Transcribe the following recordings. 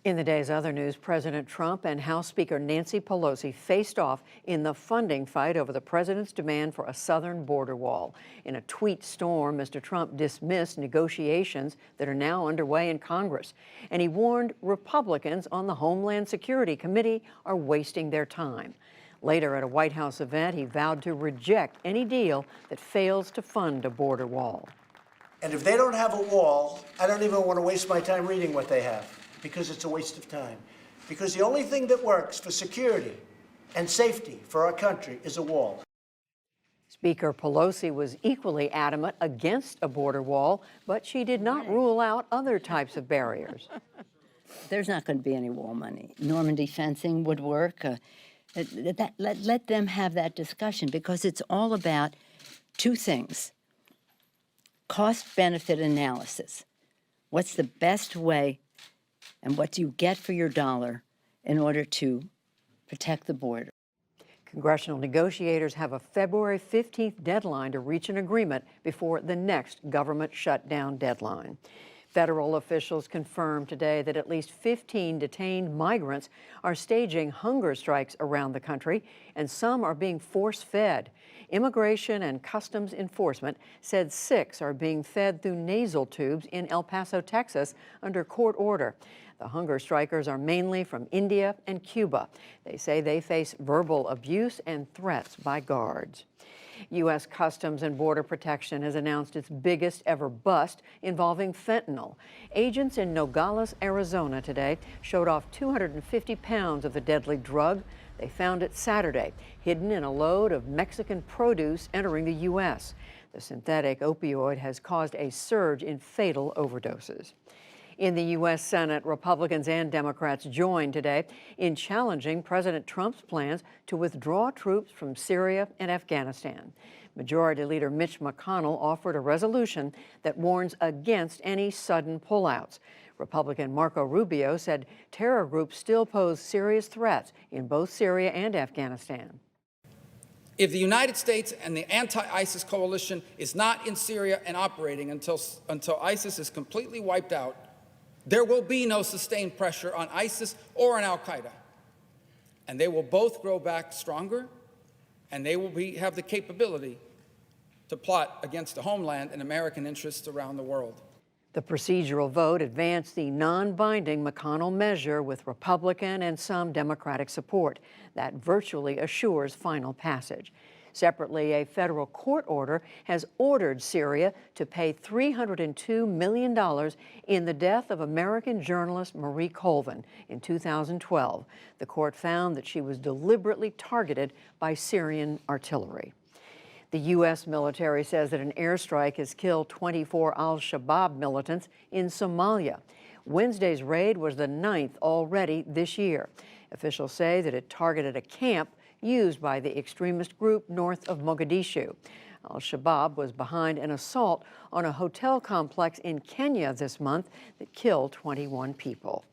In the day's other news, President Trump and House Speaker Nancy Pelosi faced off in the funding fight over the president's demand for a southern border wall. In a tweet storm, Mr. Trump dismissed negotiations that are now underway in Congress, and he warned Republicans on the Homeland Security Committee are wasting their time. Later, at a White House event, he vowed to reject any deal that fails to fund a border wall. And if they don't have a wall, I don't even want to waste my time reading what they have, because it's a waste of time. Because the only thing that works for security and safety for our country is a wall. Speaker Pelosi was equally adamant against a border wall, but she did not rule out other types of barriers. There's not going to be any wall money. Normandy fencing would work. Let them have that discussion, because it's all about two things. Cost-benefit analysis. What's the best way and what do you get for your dollar in order to protect the border? Congressional negotiators have a February 15th deadline to reach an agreement before the next government shutdown deadline. Federal officials confirmed today that at least 15 detained migrants are staging hunger strikes around the country, and some are being force-fed. Immigration and Customs Enforcement said 6 are being fed through nasal tubes in El Paso, Texas, under court order. The hunger strikers are mainly from India and Cuba. They say they face verbal abuse and threats by guards. U.S. Customs and Border Protection has announced its biggest ever bust involving fentanyl. Agents in Nogales, Arizona today showed off 250 pounds of the deadly drug. They found it Saturday, hidden in a load of Mexican produce entering the U.S. The synthetic opioid has caused a surge in fatal overdoses. In the U.S. Senate, Republicans and Democrats joined today in challenging President Trump's plans to withdraw troops from Syria and Afghanistan. Majority Leader Mitch McConnell offered a resolution that warns against any sudden pullouts. Republican Marco Rubio said terror groups still pose serious threats in both Syria and Afghanistan. If the United States and the anti-ISIS coalition is not in Syria and operating until ISIS is completely wiped out, there will be no sustained pressure on ISIS or on al-Qaeda. And they will both grow back stronger, and they will have the capability to plot against the homeland and American interests around the world. The procedural vote advanced the non-binding McConnell measure with Republican and some Democratic support. That virtually assures final passage. Separately, a federal court order has ordered Syria to pay $302 million in the death of American journalist Marie Colvin in 2012. The court found that she was deliberately targeted by Syrian artillery. The U.S. military says that an airstrike has killed 24 al-Shabaab militants in Somalia. Wednesday's raid was the 9th already this year. Officials say that it targeted a camp used by the extremist group north of Mogadishu. Al-Shabaab was behind an assault on a hotel complex in Kenya this month that killed 21 people.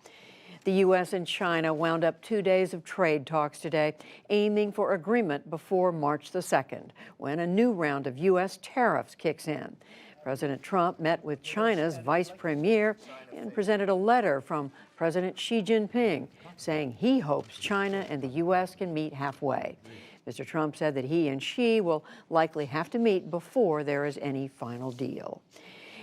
The U.S. and China wound up 2 days of trade talks today, aiming for agreement before March the 2nd, when a new round of U.S. tariffs kicks in. President Trump met with China's vice premier and presented a letter from President Xi Jinping saying he hopes China and the U.S. can meet halfway. Mr. Trump said that he and Xi will likely have to meet before there is any final deal.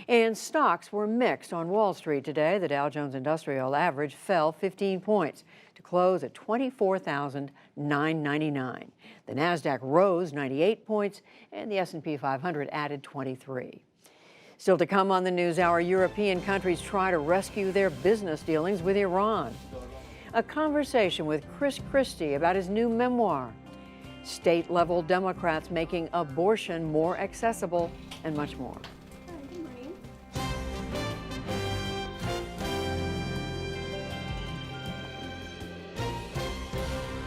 And stocks were mixed on Wall Street today. The Dow Jones Industrial Average fell 15 points to close at 24,999. The Nasdaq rose 98 points, and the S&P 500 added 23. Still to come on the NewsHour, European countries try to rescue their business dealings with Iran. A conversation with Chris Christie about his new memoir. State-level Democrats making abortion more accessible, and much more.